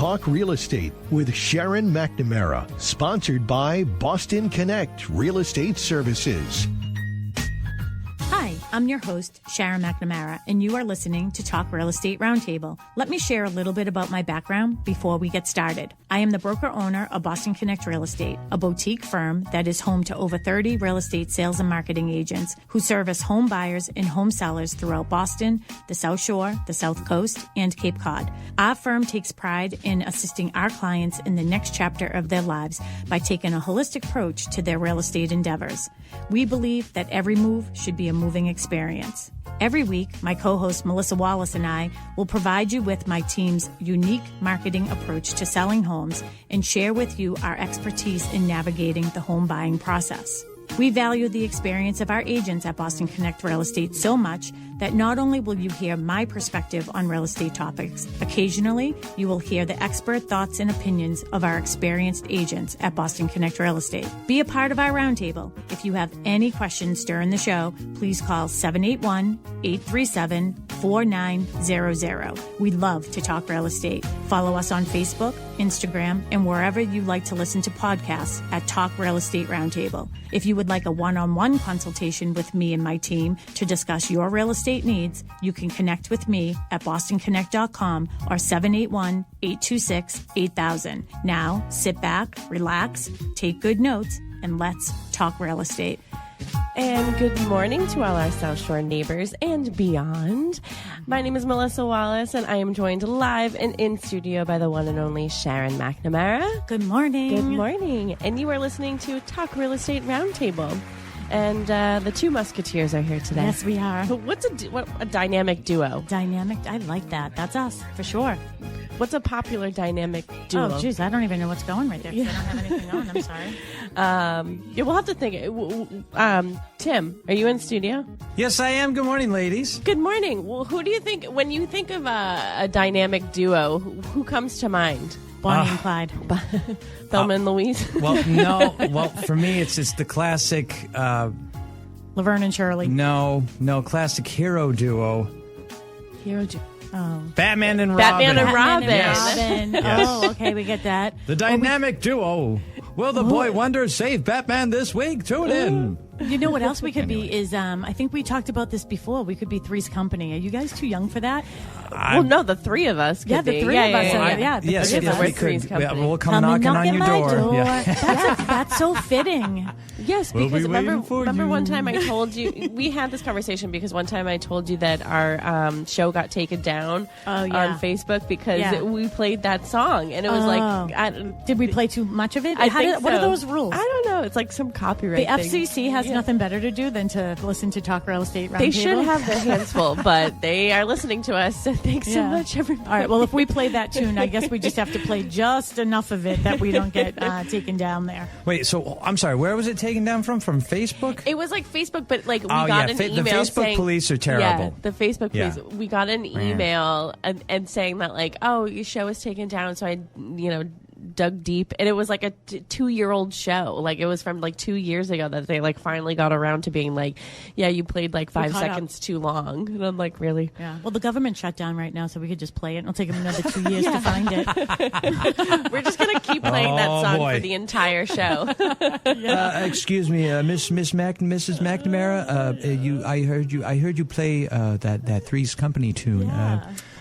Talk Real Estate with Sharon McNamara, sponsored by Boston Connect Real Estate Services. Hi, I'm your host, Sharon McNamara, and you are listening to Talk Real Estate Roundtable. Let me share a little bit about my background before we get started. I am the broker-owner of Boston Connect Real Estate, a boutique firm that is home to over 30 real estate sales and marketing agents who service home buyers and home sellers throughout Boston, the South Shore, the South Coast, and Cape Cod. Our firm takes pride in assisting our clients in the next chapter of their lives by taking a holistic approach to their real estate endeavors. We believe that every move should be a moving experience. Every week, my co-host Melissa Wallace and I will provide you with my team's unique marketing approach to selling homes and share with you our expertise in navigating the home buying process. We value the experience of our agents at Boston Connect Real Estate so much that not only will you hear my perspective on real estate topics, occasionally you will hear the expert thoughts and opinions of our experienced agents at Boston Connect Real Estate. Be a part of our roundtable. If you have any questions during the show, please call 781-837-4900. We'd love to talk real estate. Follow us on Facebook, Instagram, and wherever you like to listen to podcasts at Talk Real Estate Roundtable. If you would like a one-on-one consultation with me and my team to discuss your real estate needs, you can connect with me at bostonconnect.com or 781-826-8000. Now, sit back, relax, take good notes, and let's talk real estate. And good morning to all our South Shore neighbors and beyond. My name is Melissa Wallace, and I am joined live and in studio by the one and only Sharon McNamara. Good morning. Good morning. And you are listening to Talk Real Estate Roundtable. And the two musketeers are here today. Yes, we are. What's a dynamic duo? Dynamic? I like that. That's us, for sure. What's a popular dynamic duo? Oh, geez, I don't even know what's going right there. Yeah. I don't have anything on. I'm sorry. Yeah, we'll have to think. Tim, are you in studio? Yes, I am. Good morning, ladies. Good morning. Well, who do you think, when you think of a dynamic duo, who comes to mind? Bonnie and Clyde. Thelma and Louise? Well, no. Well, for me, it's the classic... Laverne and Shirley. No, classic hero duo. Hero duo. Oh. Batman and Robin. Batman and Robin. Yes. Oh, okay, we get that. The dynamic duo. Will the boy wonder save Batman this week? Tune in. You know what else we could be is, I think we talked about this before. We could be Three's Company. Are you guys too young for that? Well, no, the three of us could be. The three of us. Yes, the three of we us. could. We'll come knocking on your door. Yeah. That's so fitting. Yes, We'll because be remember one time I told you, we had this conversation because one time I told you that our show got taken down on Facebook because we played that song. And it was did we play too much of it? I think what so. are those rules? I don't know. It's like some copyright The thing. FCC has nothing better to do than to listen to Talk Real Estate Roundtable. They should have their hands full, but they are listening to us, so thanks so much, everybody. All right, well, if we play that tune, I guess we just have to play just enough of it that we don't get taken down there. Wait, so I'm sorry, where was it taken down from? From Facebook? It was like Facebook, but like we got an email the Facebook saying, police are terrible. Yeah, the Facebook police. We got an email and saying that like, oh, your show was taken down, so I, dug deep, and it was like a 2-year-old show. Like it was from like 2 years ago that they like finally got around to being like, yeah, you played like 5 seconds too long. And I'm like, really? Yeah. Well, the government shut down right now, so we could just play it. It'll take them another 2 years to find it. We're just gonna keep playing that song for the entire show. Excuse me, Mrs. McNamara. I heard you play that Three's Company tune.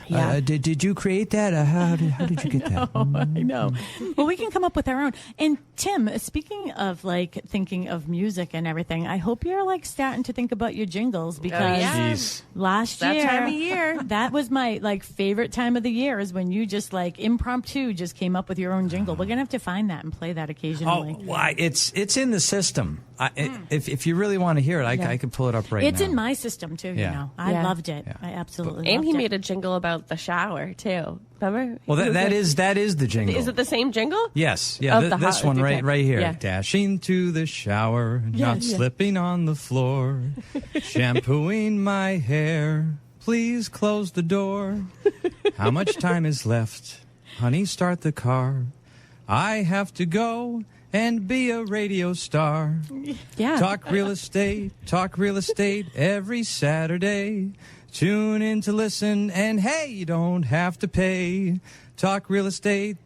Yeah. Did you create that? How did you get that? I know. Well, we can come up with our own. And Tim, speaking of like thinking of music and everything, I hope you're like starting to think about your jingles because last year, that time of year, that was my like favorite time of the year is when you just like impromptu just came up with your own jingle. We're gonna have to find that and play that occasionally. Oh, well, it's in the system. If you really want to hear it, I can pull it up right now. It's in my system too. Yeah. You know, I loved it. Yeah. I absolutely. And loved he it. made a jingle about the shower too. Remember? Well, that is the jingle. Is it the same jingle? Yes. Yeah. This one right here. Yeah. Dashing to the shower, not slipping on the floor, shampooing my hair. Please close the door. How much time is left? Honey, start the car. I have to go and be a radio star. Yeah. Talk real estate every Saturday. Tune in to listen, and hey, you don't have to pay. Talk real estate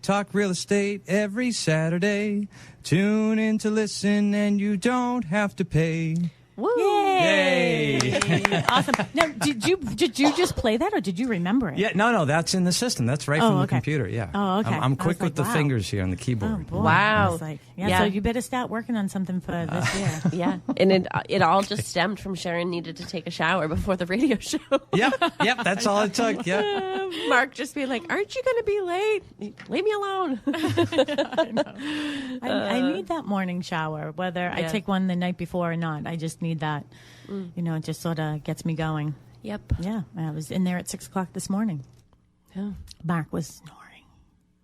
every Saturday. Tune in to listen, and you don't have to pay. Woo! Yay! Awesome. Now, did you just play that, or did you remember it? Yeah, no, that's in the system. That's right from the okay. computer. Yeah. Oh, okay. I'm quick with the wow. fingers here on the Oh, keyboard. boy. Wow. I was like, so you better start working on something for this year. Yeah, and it all just stemmed from Sharon needed to take a shower before the radio show. Yep, that's all it took. Yeah. Mark just being like, "Aren't you going to be late? Leave me alone." I need that morning shower, whether I take one the night before or not. I just need that. It just sort of gets me going. Yep. Yeah, I was in there at 6 o'clock this morning. Yeah. Mark was snoring.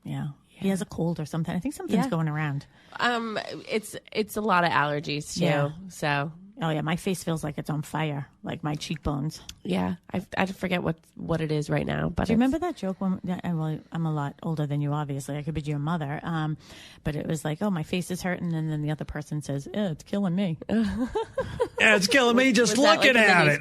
Yeah. He has a cold or something. I think something's going around. It's a lot of allergies too. Yeah. So. Oh yeah, my face feels like it's on fire, like my cheekbones. Yeah, I forget what it is right now. But do you remember that joke? Well, I'm a lot older than you, obviously. I could be your mother. But it was like, oh, my face is hurting, and then the other person says, it's killing me. Yeah, it's killing me just looking at it.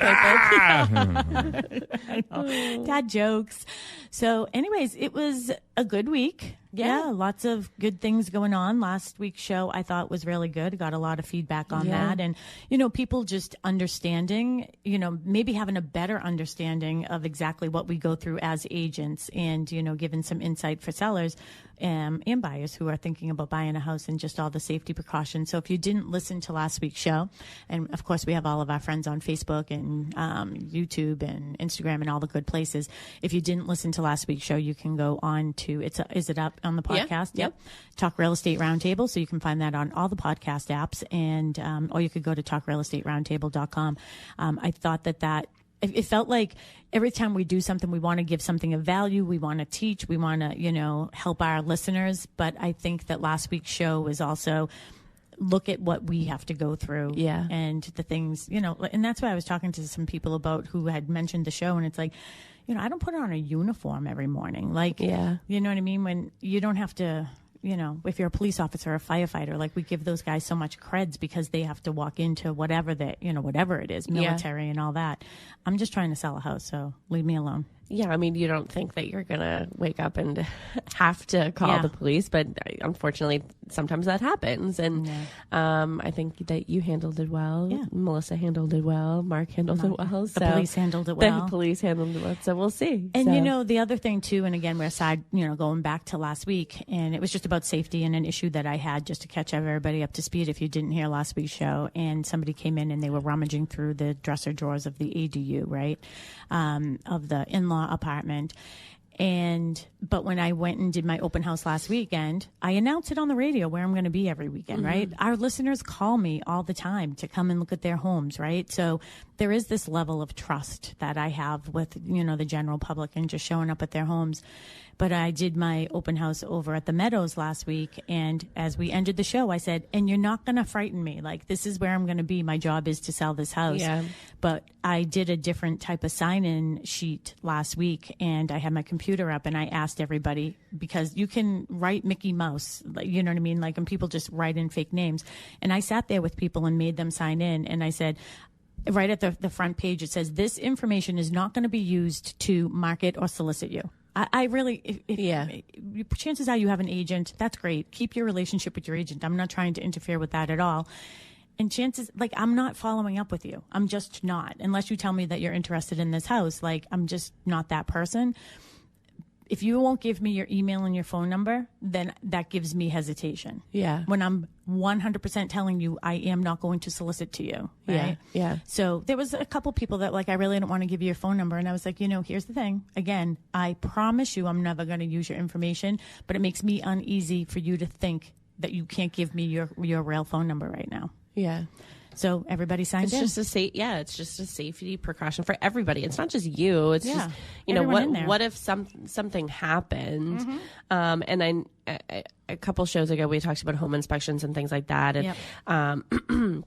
I know. Dad jokes. So, anyways, it was a good week. Yeah, lots of good things going on. Last week's show I thought was really good. Got a lot of feedback on that. And, people just understanding, maybe having a better understanding of exactly what we go through as agents and, giving some insight for sellers and buyers who are thinking about buying a house and just all the safety precautions. So if you didn't listen to last week's show, and of course we have all of our friends on Facebook and YouTube and Instagram and all the good places. If you didn't listen to last week's show, you can go on to, is it up on the podcast? Yeah. Yep. Talk Real Estate Roundtable. So you can find that on all the podcast apps, and or you could go to talkrealestateroundtable.com. I thought that it felt like every time we do something, we want to give something of value. We want to teach. We want to, help our listeners. But I think that last week's show was also look at what we have to go through. Yeah. And the things, and that's why I was talking to some people about who had mentioned the show. And it's like, I don't put on a uniform every morning. Like, you know what I mean? When you don't have to, if you're a police officer or a firefighter, like we give those guys so much creds because they have to walk into whatever whatever it is, military and all that. I'm just trying to sell a house, so leave me alone. Yeah, I mean, you don't think that you're going to wake up and have to call the police, but unfortunately, sometimes that happens. And I think that you handled it well. Yeah. Melissa handled it well. Mark handled it well. The police handled it well. The police handled it well. So we'll see. And, the other thing, too, and again, we're going back to last week, and it was just about safety and an issue that I had just to catch everybody up to speed if you didn't hear last week's show. And somebody came in and they were rummaging through the dresser drawers of the ADU, right, of the in-law apartment. But when I went and did my open house last weekend, I announced it on the radio where I'm going to be every weekend, right? Our listeners call me all the time to come and look at their homes, right? So there is this level of trust that I have with, the general public and just showing up at their homes. But I did my open house over at the Meadows last week. And as we ended the show, I said, and you're not going to frighten me. Like, this is where I'm going to be. My job is to sell this house. Yeah. But I did a different type of sign-in sheet last week, and I had my computer up, and I asked everybody, because you can write Mickey Mouse, you know what I mean? Like, and people just write in fake names. And I sat there with people and made them sign in, and I said, right at the front page, it says, this information is not going to be used to market or solicit you. I really, chances are you have an agent. That's great. Keep your relationship with your agent. I'm not trying to interfere with that at all. And chances, I'm not following up with you. I'm just not. Unless you tell me that you're interested in this house, I'm just not that person. If you won't give me your email and your phone number, then that gives me hesitation. Yeah. When I'm 100% telling you I am not going to solicit to you. Right? Yeah. So there was a couple people that I really don't want to give you your phone number. And I was like, here's the thing. Again, I promise you I'm never going to use your information, but it makes me uneasy for you to think that you can't give me your real phone number right now. Yeah. So everybody signs in. It's just a safety precaution for everybody. It's not just you. It's just, what if something happened? Mm-hmm. And a couple shows ago, we talked about home inspections and things like that. And,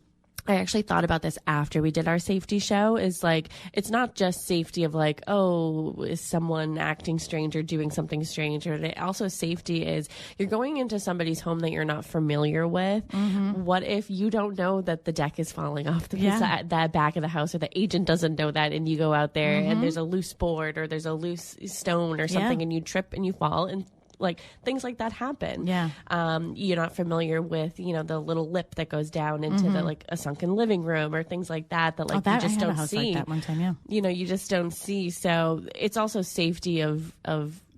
I actually thought about this after we did our safety show, is like, it's not just safety of like, oh, is someone acting strange or doing something strange, or also safety is you're going into somebody's home that you're not familiar with. What if you don't know that the deck is falling off that back of the house, or the agent doesn't know that, and you go out there and there's a loose board or there's a loose stone or something and you trip and you fall, and like things like that happen. You're not familiar with, you know, the little lip that goes down into the like a sunken living room or things like that like you just don't see. Like that one time, you know, you just don't see. So it's also safety of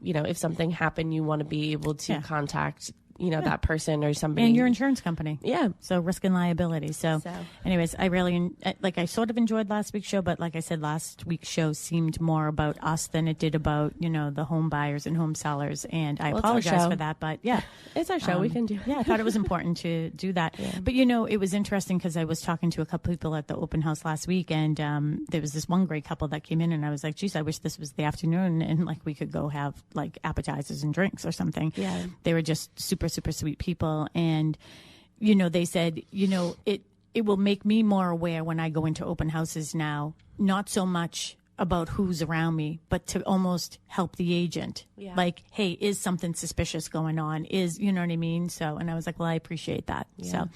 you know, if something happened, you want to be able to contact, you know, that person or somebody. And your insurance company. Yeah. So risk and liability. So anyways, I sort of enjoyed last week's show, but like I said, last week's show seemed more about us than it did about, you know, the home buyers and home sellers. And I apologize for that, but yeah. It's our show. We can do. Yeah. I thought it was important to do that. But, you know, it was interesting because I was talking to a couple people at the open house last week, and there was this one great couple that came in, and I was like, geez, I wish this was the afternoon and like we could go have like appetizers and drinks or something. Yeah. They were just super sweet people. And, you know, they said, you know, it will make me more aware when I go into open houses now, not so much about who's around me, but to almost help the agent. Like, hey, is something suspicious going on? You know what I mean? So, and I was like, well, I appreciate that. So,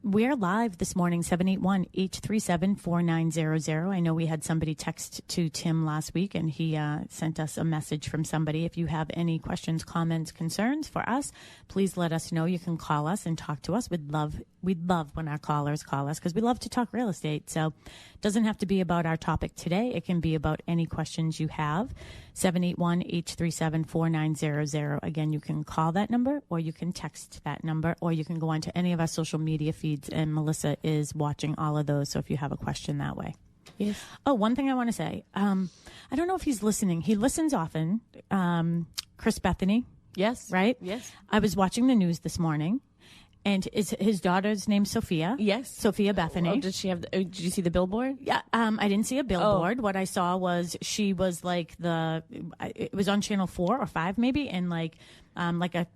we're live this morning, 781-837-4900. I know we had somebody text to Tim last week, and he sent us a message from somebody. If you have any questions, comments, concerns for us, please let us know. You can call us and talk to us. We'd love when our callers call us, because we love to talk real estate. So it doesn't have to be about our topic today. It can be about any questions you have. 781-837-4900. Again, you can call that number, or you can text that number, or you can go onto any of our social media feeds, and Melissa is watching all of those. So if you have a question that way. Yes. Oh, one thing I want to say. I don't know if he's listening. He listens often. Chris Bethany. Yes. Right? Yes. I was watching the news this morning, and is his daughter's name Sophia? Yes. Sophia Bethany. Oh, did she have? Did you see the billboard? Yeah. I didn't see a billboard. What I saw was she was like it was on channel 4 or 5 maybe, and like a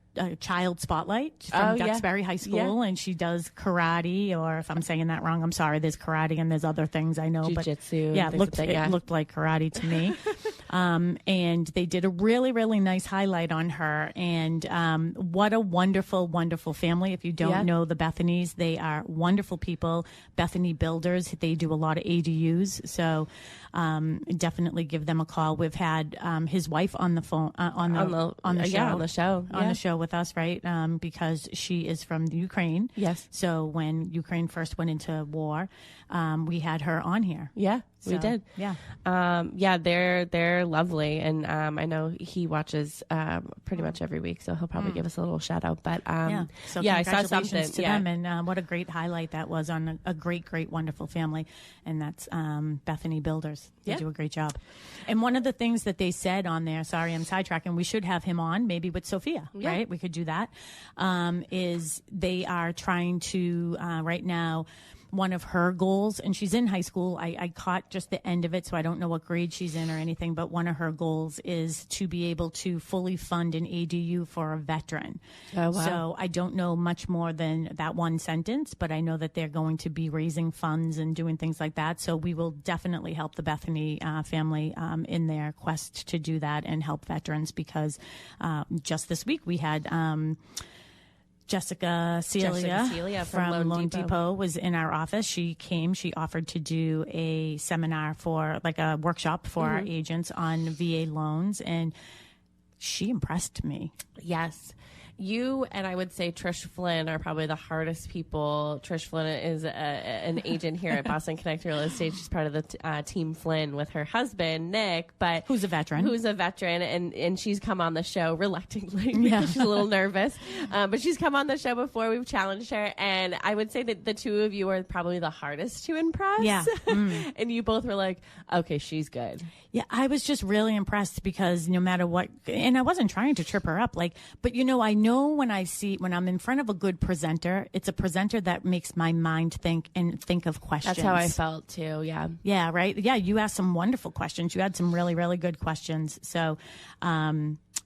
child spotlight from Duxbury High School, and she does karate, or if I'm saying that wrong, I'm sorry. There's karate and there's other things I know, jiu-jitsu, but yeah, it looked like karate to me. And they did a really, really nice highlight on her, and what a wonderful, wonderful family. If you don't know the Bethanys, they are wonderful people. Bethany Builders, they do a lot of ADUs, so definitely give them a call. We've had his wife on the phone on the show with us, right? Because she is from the Ukraine. Yes. So when Ukraine first went into war, we had her on here. Yeah. We did. Yeah. They're lovely. And I know he watches pretty much every week, so he'll probably give us a little shout out. But I saw something to them, and what a great highlight that was on a great, wonderful family. And that's Bethany Builders. They do a great job. And one of the things that they said on there, sorry, I'm sidetracking, we should have him on maybe with Sophia, right? We could do that. Is they are trying to right now, one of her goals, and she's in high school. I caught just the end of it, so I don't know what grade she's in or anything, but one of her goals is to be able to fully fund an ADU for a veteran. Oh, wow. So I don't know much more than that one sentence, but I know that they're going to be raising funds and doing things like that. So we will definitely help the Bethany family in their quest to do that and help veterans, because just this week we had Jessica Celia from Loan Depot was in our office. She came. She offered to do a seminar for, like a workshop for our agents on VA loans, and she impressed me. Yes. You and I would say Trish Flynn are probably the hardest people. Trish Flynn is an agent here at Boston Connect Real Estate. She's part of the team Flynn with her husband, Nick, but who's a veteran, and she's come on the show reluctantly because she's a little nervous. But she's come on the show before. We've challenged her, and I would say that the two of you are probably the hardest to impress. Yeah. And you both were like, okay, she's good. Yeah, I was just really impressed, because no matter what, and I wasn't trying to trip her up, but I know when I'm in front of a good presenter, it's a presenter that makes my mind think of questions. That's how I felt too. Yeah. Yeah. Right. Yeah. You asked some wonderful questions. You had some really, really good questions. So,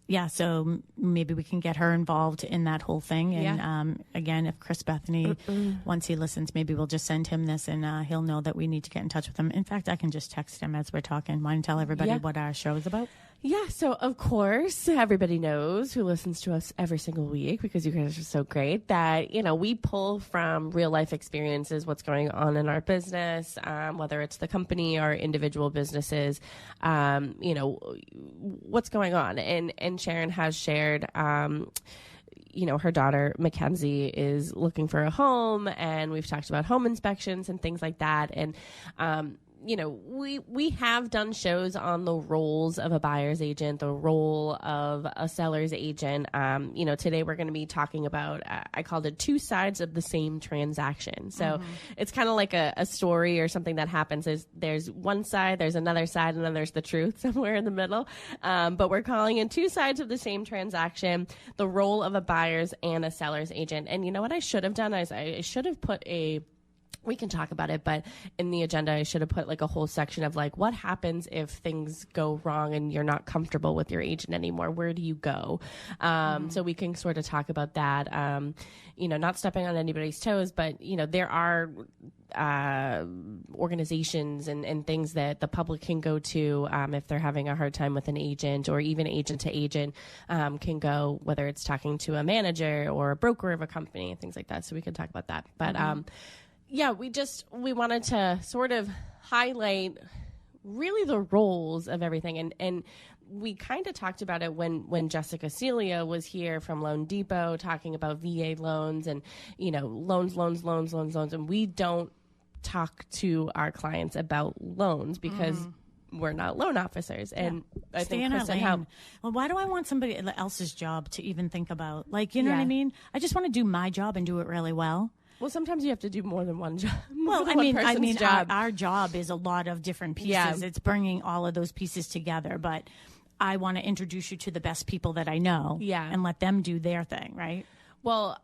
yeah, so maybe we can get her involved in that whole thing. And again, if Chris Bethany, once he listens, maybe we'll just send him this and he'll know that we need to get in touch with him. In fact, I can just text him as we're talking. Want to tell everybody what our show is about? Yeah, so of course, everybody knows who listens to us every single week, because you guys are so great, that, we pull from real life experiences what's going on in our business, whether it's the company or individual businesses, what's going on. And Sharon has shared, her daughter, Mackenzie, is looking for a home, and we've talked about home inspections and things like that. And, we have done shows on the roles of a buyer's agent, the role of a seller's agent. Today we're going to be talking about, I called it 2 sides of the same transaction. So it's kind of like a story or something that happens. There's one side, there's another side, and then there's the truth somewhere in the middle. But we're calling it 2 sides of the same transaction, the role of a buyer's and a seller's agent. And you know what I should have done is I should have put we can talk about it, but in the agenda, I should have put like a whole section of like, what happens if things go wrong and you're not comfortable with your agent anymore? Where do you go? So we can sort of talk about that, not stepping on anybody's toes, but, there are organizations and things that the public can go to if they're having a hard time with an agent, or even agent to agent can go, whether it's talking to a manager or a broker of a company and things like that. So we can talk about that. But we wanted to sort of highlight really the roles of everything. And we kind of talked about it when Jessica Celia was here from Loan Depot talking about VA loans and, loans. And we don't talk to our clients about loans because we're not loan officers. And I think Chris said how. Well, why do I want somebody else's job to even think about? Like, you know what I mean? I just want to do my job and do it really well. Well, sometimes you have to do more than one job. Well, our job is a lot of different pieces. Yeah. It's bringing all of those pieces together. But I want to introduce you to the best people that I know and let them do their thing, right? Well,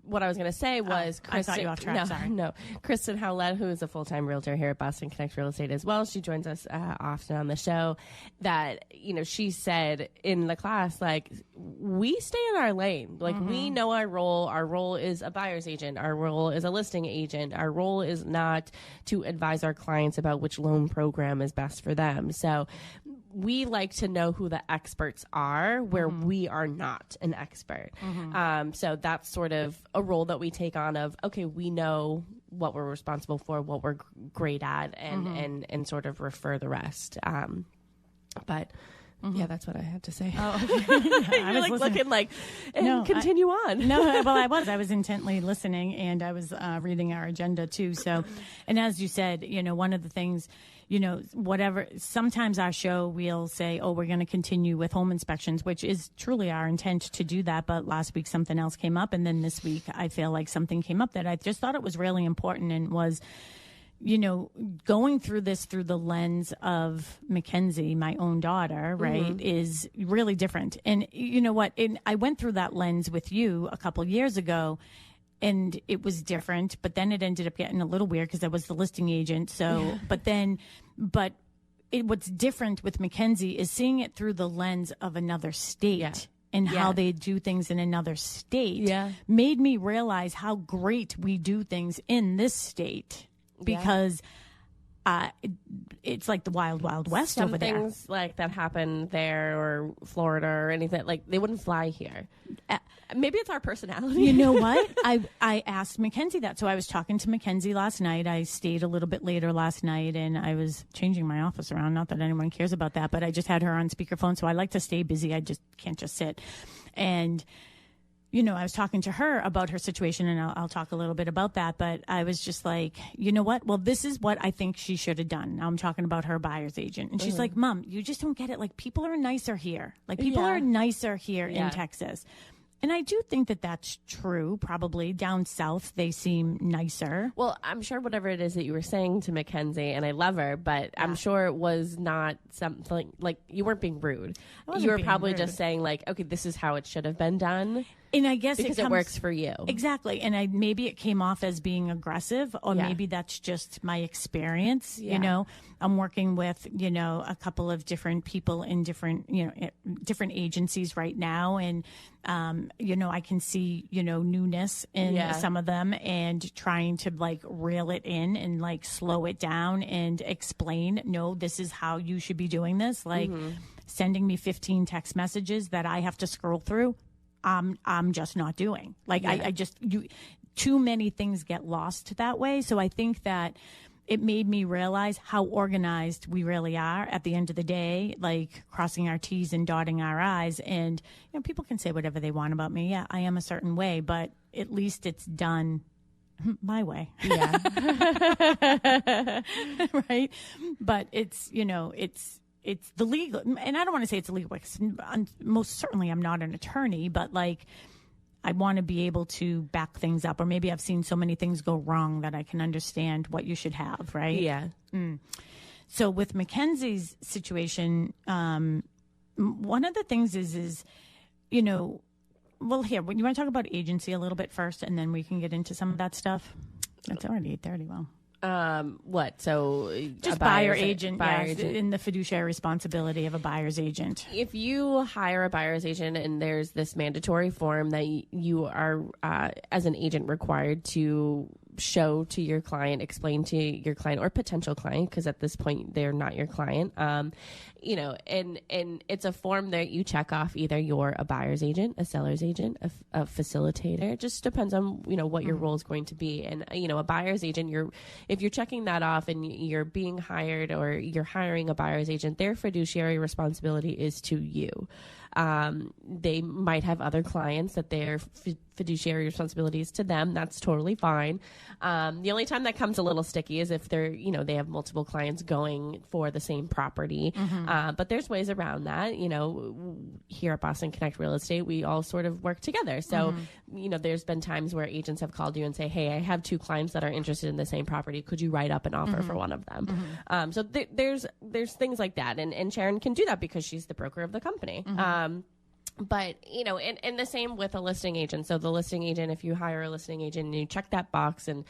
what I was going to say was, I thought you off track. Sorry. No, Kristen Howlett, who is a full-time realtor here at Boston Connect Real Estate as well. She joins us often on the show. That she said in the class, like, we stay in our lane. Like we know our role. Our role is a buyer's agent. Our role is a listing agent. Our role is not to advise our clients about which loan program is best for them. So we like to know who the experts are where we are not an expert. So that's sort of a role that we take on of, okay, we know what we're responsible for, what we're great at, and sort of refer the rest. But yeah, that's what I had to say. Oh, okay. You're like looking like, continue on. I was intently listening, and I was reading our agenda too. So, and as you said, one of the things, sometimes our show, we'll say, we're going to continue with home inspections, which is truly our intent to do that. But last week something else came up. And then this week I feel like something came up that I just thought it was really important, and was, going through this through the lens of Mackenzie, my own daughter, right, is really different. And you know what? I went through that lens with you a couple years ago, and it was different, but then it ended up getting a little weird because I was the listing agent. So, what's different with Mackenzie is seeing it through the lens of another state. And how they do things in another state made me realize how great we do things in this state. Because it's like the wild, wild west over there. Things like that happen there, or Florida, or anything, like they wouldn't fly here. Maybe it's our personality. You know what? I asked Mackenzie that. So I was talking to Mackenzie last night. I stayed a little bit later last night, and I was changing my office around. Not that anyone cares about that, but I just had her on speakerphone. So I like to stay busy. I just can't just sit. And I was talking to her about her situation, and I'll talk a little bit about that. But I was just like, you know what? Well, this is what I think she should have done. Now I'm talking about her buyer's agent. And she's like, Mom, you just don't get it. Like, people are nicer here. Like, people are nicer here in Texas. And I do think that that's true. Probably down south, they seem nicer. Well, I'm sure whatever it is that you were saying to Mackenzie, and I love her, but I'm sure it was not something like you weren't being rude. You were probably just saying like, okay, this is how it should have been done. And I guess because it works for you. Exactly. And maybe it came off as being aggressive, or maybe that's just my experience. You know, I'm working with, a couple of different people in different agencies right now. And, I can see, newness in some of them, and trying to like reel it in and like slow it down and explain, no, this is how you should be doing this. Like sending me 15 text messages that I have to scroll through. I'm just not doing. Like, too many things get lost that way. So I think that it made me realize how organized we really are at the end of the day, like crossing our T's and dotting our I's. And, people can say whatever they want about me. Yeah, I am a certain way, but at least it's done my way. Yeah. Right. But it's the legal, and I don't want to say it's illegal, because most certainly I'm not an attorney, but like, I want to be able to back things up, or maybe I've seen so many things go wrong that I can understand what you should have, right? Yeah. So with Mackenzie's situation, one of the things is, well, here, you want to talk about agency a little bit first, and then we can get into some of that stuff? It's already 8:30, well. What? So just buyer agent, in the fiduciary responsibility of a buyer's agent. If you hire a buyer's agent and there's this mandatory form that you are, as an agent, required to show to your client, explain to your client or potential client, because at this point they're not your client, and it's a form that you check off. Either you're a buyer's agent, a seller's agent, a facilitator. It just depends on what your role is going to be. And a buyer's agent, if you're checking that off and you're being hired, or you're hiring a buyer's agent, their fiduciary responsibility is to you. They might have other clients that their fiduciary responsibilities to them. That's totally fine. The only time that comes a little sticky is if they're, they have multiple clients going for the same property. But there's ways around that. Here at Boston Connect Real Estate, we all sort of work together. So, there's been times where agents have called you and say, hey, I have 2 clients that are interested in the same property. Could you write up an offer for one of them? So there's things like that. And Sharon can do that because she's the broker of the company. But, and the same with a listing agent. So the listing agent, if you hire a listing agent and you check that box, and,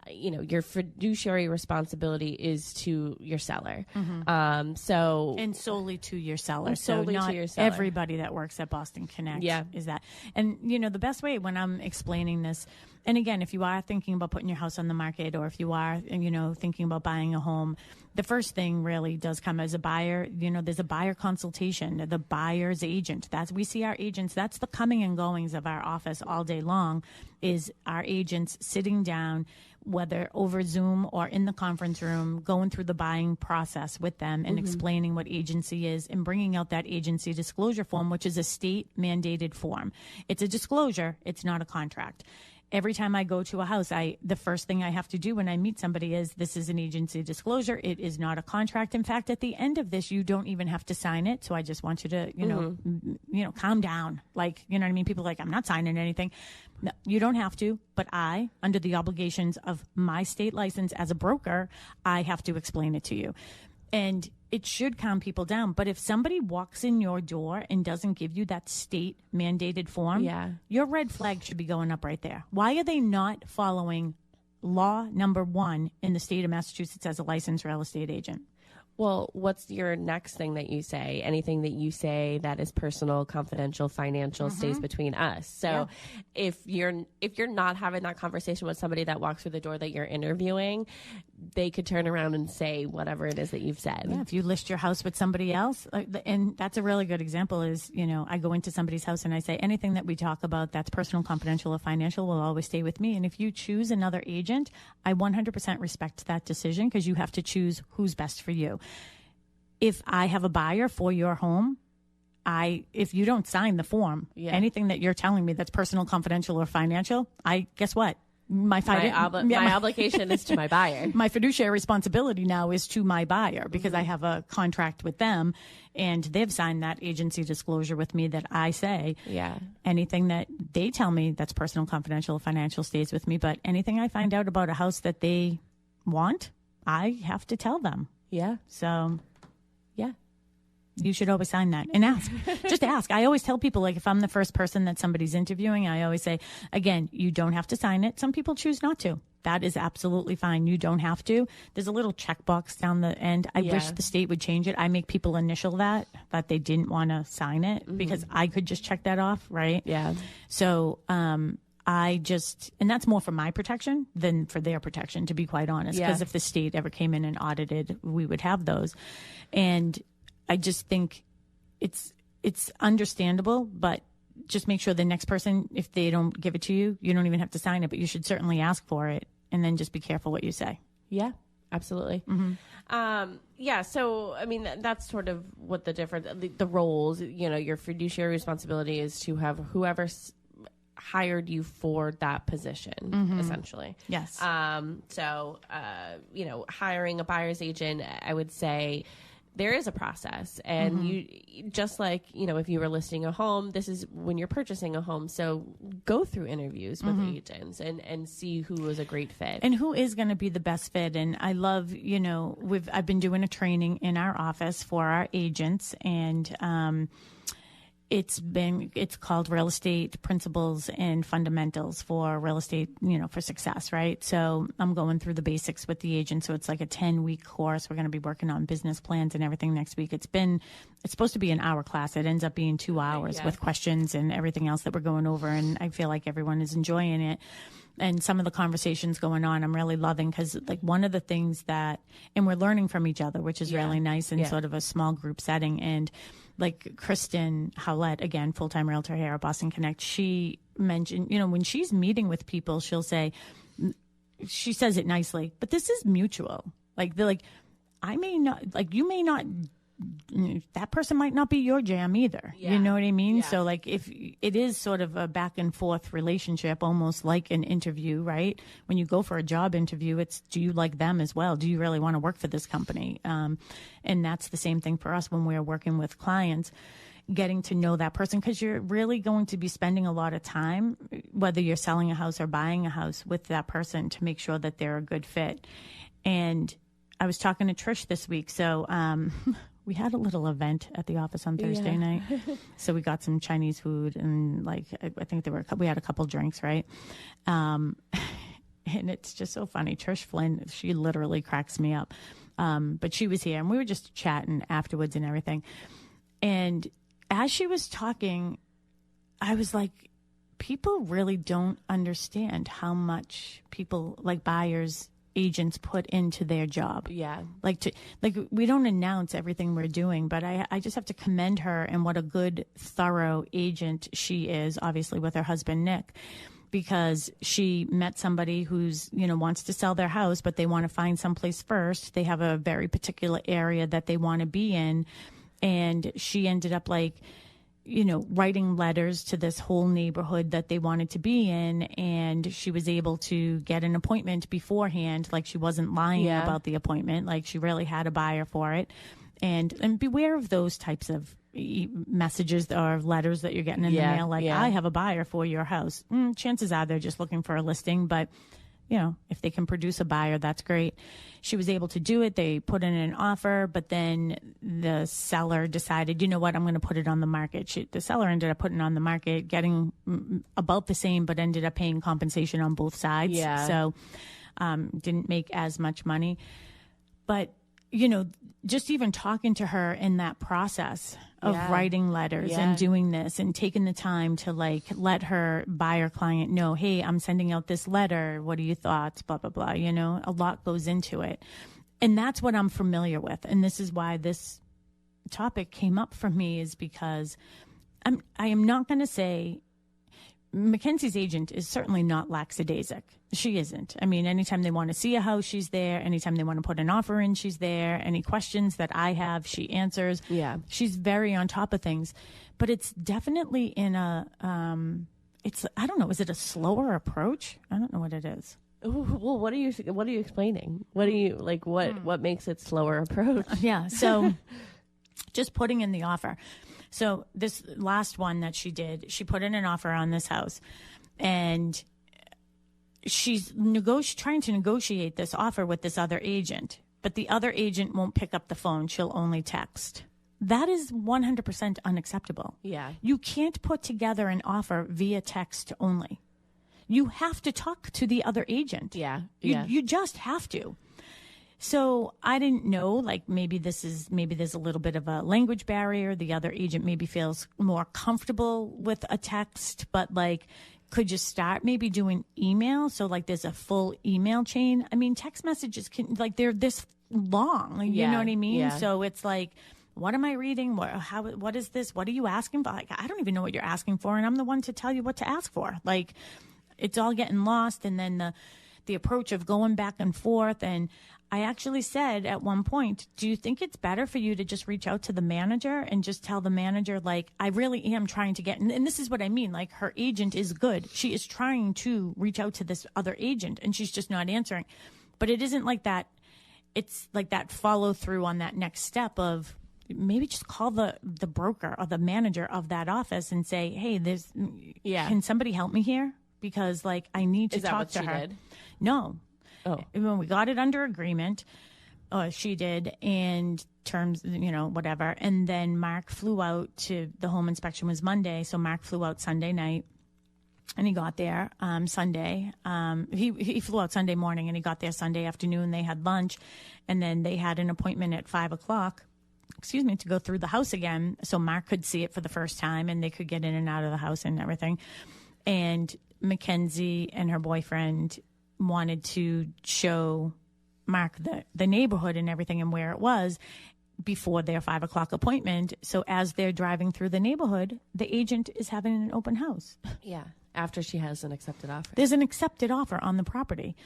your fiduciary responsibility is to your seller. And solely to your seller. So not to your seller. Everybody that works at Boston Connect is that. And, the best way when I'm explaining this, and again, if you are thinking about putting your house on the market, or if you are, thinking about buying a home, the first thing really does come as a buyer. There's a buyer consultation, the buyer's agent. We see our agents. That's the coming and goings of our office all day long, is our agents sitting down, whether over Zoom or in the conference room, going through the buying process with them and explaining what agency is, and bringing out that agency disclosure form, which is a state mandated form. It's a disclosure. It's not a contract. Every time I go to a house, the first thing I have to do when I meet somebody is, this is an agency disclosure. It is not a contract. In fact, at the end of this, you don't even have to sign it. So I just want you to, calm down. Like, you know what I mean? People are like, I'm not signing anything. No, you don't have to. But I, under the obligations of my state license as a broker, I have to explain it to you. And it should calm people down. But if somebody walks in your door and doesn't give you that state mandated form, your red flag should be going up right there. Why are they not following law number 1 in the state of Massachusetts as a licensed real estate agent? Well, what's your next thing that you say? Anything that you say that is personal, confidential, financial stays between us. So if you're not having that conversation with somebody that walks through the door that you're interviewing, they could turn around and say whatever it is that you've said. Yeah, if you list your house with somebody else, and that's a really good example is, I go into somebody's house and I say, anything that we talk about that's personal, confidential, or financial will always stay with me. And if you choose another agent, I 100% respect that decision, because you have to choose who's best for you. If I have a buyer for your home, if you don't sign the form, anything that you're telling me that's personal, confidential, or financial, guess what? My obligation is to my buyer. My fiduciary responsibility now is to my buyer, because I have a contract with them, and they've signed that agency disclosure with me that I say anything that they tell me that's personal, confidential, or financial stays with me. But anything I find out about a house that they want, I have to tell them. Yeah. So, You should always sign that and ask. Just ask. I always tell people, like, if I'm the first person that somebody's interviewing, I always say, again, you don't have to sign it. Some people choose not to. That is absolutely fine. You don't have to. There's a little checkbox down the end. I wish the state would change it. I make people initial that they didn't want to sign it because I could just check that off, right? Yeah. So, and that's more for my protection than for their protection, to be quite honest. Because if the state ever came in and audited, we would have those. And I just think it's understandable, but just make sure the next person, if they don't give it to you, you don't even have to sign it, but you should certainly ask for it, and then just be careful what you say. Yeah, absolutely. So, I mean, that's sort of what the difference, the roles, your fiduciary responsibility is to have whoever hired you for that position, essentially. Yes. Hiring a buyer's agent, I would say, there is a process, and you just like, if you were listing a home, this is when you're purchasing a home. So go through interviews with agents and see who is a great fit and who is going to be the best fit. And I love, I've been doing a training in our office for our agents, and, it's called Real Estate Principles and Fundamentals for Real Estate, for Success, right? So I'm going through the basics with the agent. So it's like a 10-week course. We're going to be working on business plans and everything next week. It's supposed to be an hour class. It ends up being 2 hours with questions and everything else that we're going over. And I feel like everyone is enjoying it. And some of the conversations going on, I'm really loving, because like one of the things and we're learning from each other, which is really nice in sort of a small group setting. And like Kristen Howlett, again, full-time realtor here at Boston Connect, she mentioned, when she's meeting with people, she says it nicely, but this is mutual. Like, they're like, you may not, that person might not be your jam either. Yeah. You know what I mean? Yeah. So like, if it is sort of a back and forth relationship, almost like an interview, right? When you go for a job interview, it's, do you like them as well? Do you really want to work for this company? And that's the same thing for us when we're working with clients, getting to know that person, because you're really going to be spending a lot of time, whether you're selling a house or buying a house, with that person to make sure that they're a good fit. And I was talking to Trish this week. So, we had a little event at the office on Thursday night. So we got some Chinese food, and like, I think we had a couple drinks, right? And it's just so funny. Trish Flynn, she literally cracks me up. But she was here, and we were just chatting afterwards and everything. And as she was talking, I was like, people really don't understand how much people, like buyers, agents, put into their job. Yeah. Like we don't announce everything we're doing, but I just have to commend her and what a good, thorough agent she is, obviously with her husband, Nick, because she met somebody who's, wants to sell their house, but they want to find someplace first. They have a very particular area that they want to be in. And she ended up writing letters to this whole neighborhood that they wanted to be in. And she was able to get an appointment beforehand. Like, she wasn't lying about the appointment. Like, she really had a buyer for it. And beware of those types of messages or letters that you're getting in the mail. Like, I have a buyer for your house. Chances are they're just looking for a listing, but if they can produce a buyer, that's great. She was able to do it. They put in an offer, but then the seller decided, you know what, I'm going to put it on the market. The seller ended up putting it on the market, getting about the same, but ended up paying compensation on both sides. Yeah. So didn't make as much money. But, just even talking to her in that process of writing letters and doing this and taking the time to let her buyer client know, hey, I'm sending out this letter. What are your thoughts? Blah, blah, blah. A lot goes into it. And that's what I'm familiar with. And this is why this topic came up for me, is because I am not going to say Mackenzie's agent is certainly not lackadaisic. She isn't. I mean, anytime they want to see a house, she's there. Anytime they want to put an offer in, she's there. Any questions that I have, she answers. Yeah. She's very on top of things. But it's definitely in I don't know, is it a slower approach? I don't know what it is. Well, what are you explaining? What do you, what makes it slower approach? Yeah. So just putting in the offer. So this last one that she did, she put in an offer on this house, and she's trying to negotiate this offer with this other agent, but the other agent won't pick up the phone. She'll only text That is 100% unacceptable. Yeah. You can't put together an offer via text only. You have to talk to the other agent. Yeah. You just have to. So I didn't know, like maybe there's a little bit of a language barrier. The other agent maybe feels more comfortable with a text, but like, could you start maybe doing email? So like there's a full email chain. I mean, text messages they're this long, you know what I mean? Yeah. So it's like, what am I reading? What is this? What are you asking for? Like, I don't even know what you're asking for. And I'm the one to tell you what to ask for. Like, it's all getting lost. And then the approach of going back and forth. And I actually said at one point, do you think it's better for you to just reach out to the manager and just tell the manager, like, I really am trying to get, and this is what I mean, like her agent is good. She is trying to reach out to this other agent and she's just not answering. But it isn't like that. It's like that follow through on that next step of, maybe just call the broker or the manager of that office and say, hey, can somebody help me here? Because like, I need to talk to her. Did? No. Oh. When we got it under agreement, she did, and terms, whatever. And then Mark flew out the home inspection was Monday. So Mark flew out Sunday night and he got there Sunday. He flew out Sunday morning and he got there Sunday afternoon. They had lunch and then they had an appointment at 5:00. To go through the house again so Mark could see it for the first time and they could get in and out of the house and everything. And Mackenzie and her boyfriend wanted to show Mark the neighborhood and everything and where it was before their 5:00 appointment. So as they're driving through the neighborhood, the agent is having an open house. Yeah. After she has an accepted offer. There's an accepted offer on the property.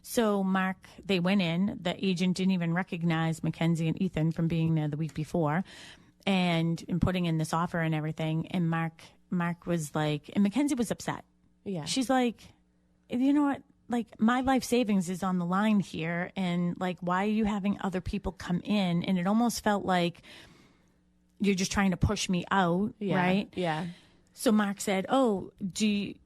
So Mark, they went in. The agent didn't even recognize Mackenzie and Ethan from being there the week before, and putting in this offer and everything. And Mark was like, and Mackenzie was upset. Yeah, she's like, you know what? Like my life savings is on the line here, and like, why are you having other people come in? And it almost felt like you're just trying to push me out, right? Yeah. So Mark said, "Oh, do you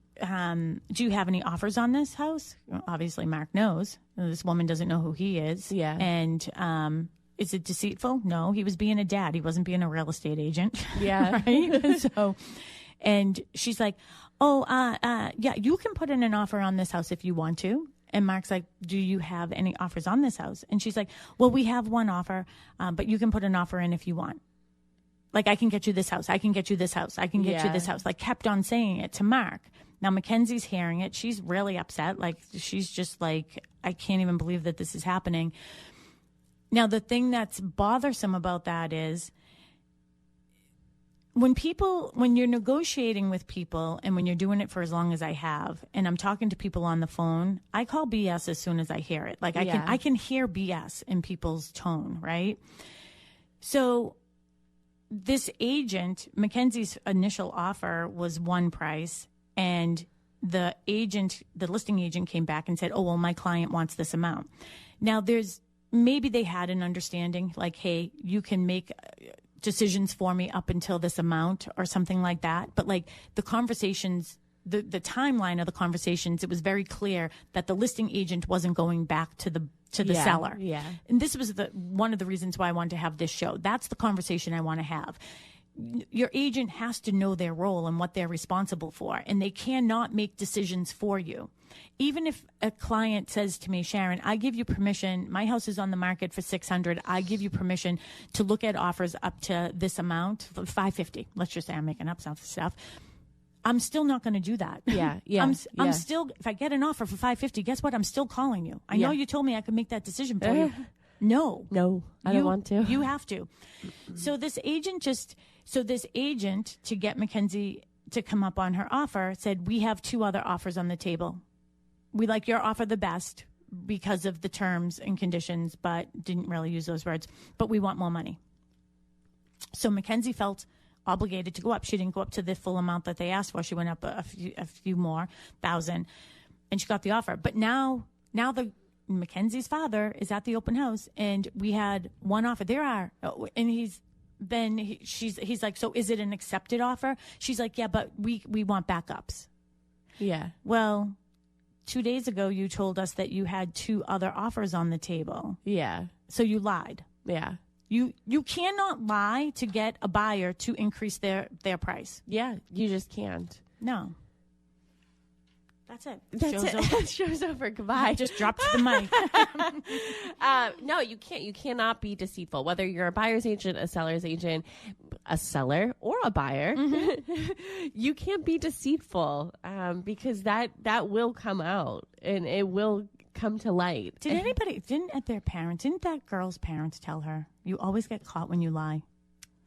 have any offers on this house?" Well, obviously, Mark knows. This woman doesn't know who he is. Yeah. And is it deceitful? No, he was being a dad. He wasn't being a real estate agent. Yeah. Right? So, and she's like, "Oh, yeah, you can put in an offer on this house if you want to." And Mark's like, "Do you have any offers on this house?" And she's like, "Well, we have one offer, but you can put an offer in if you want. Like, I can get you this house. I can get you this house. I can get you this house." Like, kept on saying it to Mark. Now, Mackenzie's hearing it. She's really upset. Like, she's just like, I can't even believe that this is happening. Now, the thing that's bothersome about that is when you're negotiating with people and when you're doing it for as long as I have, and I'm talking to people on the phone, I call BS as soon as I hear it. Like, I can hear BS in people's tone, right? So this agent, Mackenzie's initial offer was one price, and the listing agent came back and said, "Oh, well, my client wants this amount." Now maybe they had an understanding like, "Hey, you can make decisions for me up until this amount," or something like that. But like the conversations, the timeline of the conversations, it was very clear that the listing agent wasn't going back to the seller. Yeah. And this was one of the reasons why I wanted to have this show. That's the conversation I want to have. Your agent has to know their role and what they're responsible for, and they cannot make decisions for you. Even if a client says to me, "Sharon, I give you permission. My house is on the market for $600. I give you permission to look at offers up to this amount, $550. Let's just say I'm making up some stuff. I'm still not going to do that. Yeah. I'm still, if I get an offer for $550, guess what? I'm still calling you. I know you told me I could make that decision for you. No, I don't want to. You have to. So this agent to get Mackenzie to come up on her offer said, "We have two other offers on the table. We like your offer the best because of the terms and conditions," but didn't really use those words, "but we want more money." So Mackenzie felt obligated to go up. She didn't go up to the full amount that they asked for. She went up a few more thousand, and she got the offer. But now Mackenzie's father is at the open house, and we had one offer. And he's like, "So is it an accepted offer?" She's like, "Yeah, but we want backups." Yeah. Well, 2 days ago, you told us that you had two other offers on the table. Yeah. So you lied. Yeah. You cannot lie to get a buyer to increase their price. Yeah, you just can't. No. That's it. That's Show's it. over. Show's over. Goodbye. I just dropped the mic. No, you can't. You cannot be deceitful. Whether you're a buyer's agent, a seller's agent, a seller, or a buyer, you can't be deceitful because that will come out and it will come to light. Didn't that girl's parents tell her, you always get caught when you lie?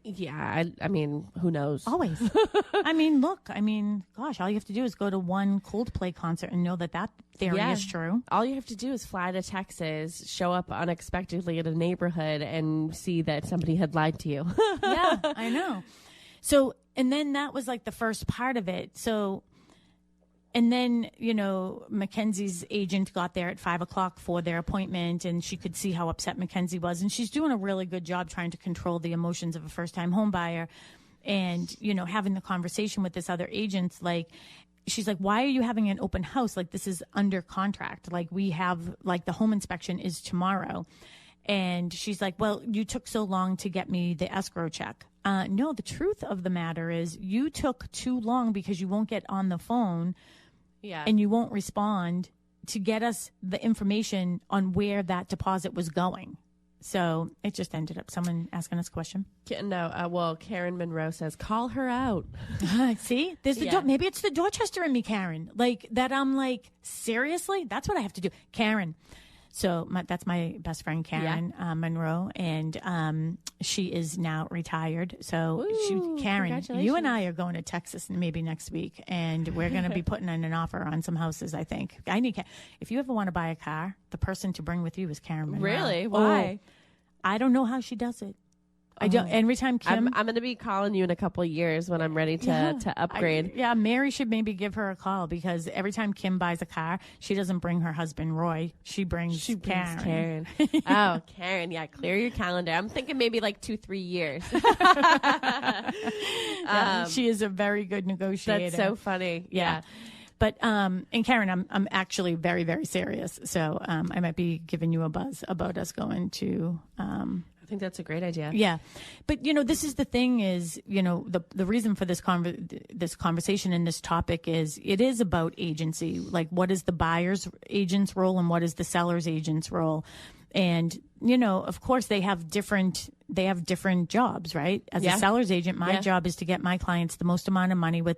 Yeah, I mean, who knows? Always. Gosh, all you have to do is go to one Coldplay concert and know that theory is true. All you have to do is fly to Texas, show up unexpectedly at a neighborhood, and see that somebody had lied to you. Yeah, I know. So, and then that was like the first part of it. So, and then, Mackenzie's agent got there at 5:00 for their appointment, and she could see how upset Mackenzie was. And she's doing a really good job trying to control the emotions of a first-time home buyer. And, having the conversation with this other agent, she's like, why are you having an open house? Like, this is under contract. Like, we have, the home inspection is tomorrow. And she's like, well, you took so long to get me the escrow check. No, the truth of the matter is you took too long because you won't get on the phone. Yeah. And you won't respond to get us the information on where that deposit was going. So it just ended up someone asking us a question. No, Karen Monroe says, call her out. See, there's maybe it's the Dorchester in me, Karen. I'm seriously? That's what I have to do. Karen. So that's my best friend, Karen Monroe, and she is now retired. So Karen, you and I are going to Texas maybe next week, and we're going to be putting in an offer on some houses, I think. If you ever want to buy a car, the person to bring with you is Karen Monroe. Really? Why? I don't know how she does it. I don't. Every time Kim, I'm going to be calling you in a couple of years when I'm ready to upgrade. Mary should maybe give her a call because every time Kim buys a car, she doesn't bring her husband Roy. She brings Karen. Oh, Karen. Yeah, clear your calendar. I'm thinking maybe 2-3 years. She is a very good negotiator. That's so funny. Yeah. But and Karen, I'm actually very, very serious. So I might be giving you a buzz about us going to. I think that's a great idea. Yeah, but this is the thing is the reason for this conversation and this topic is it is about agency. Like, what is the buyer's agent's role and what is the seller's agent's role? And of course they have different jobs, right? As a seller's agent, my job is to get my clients the most amount of money with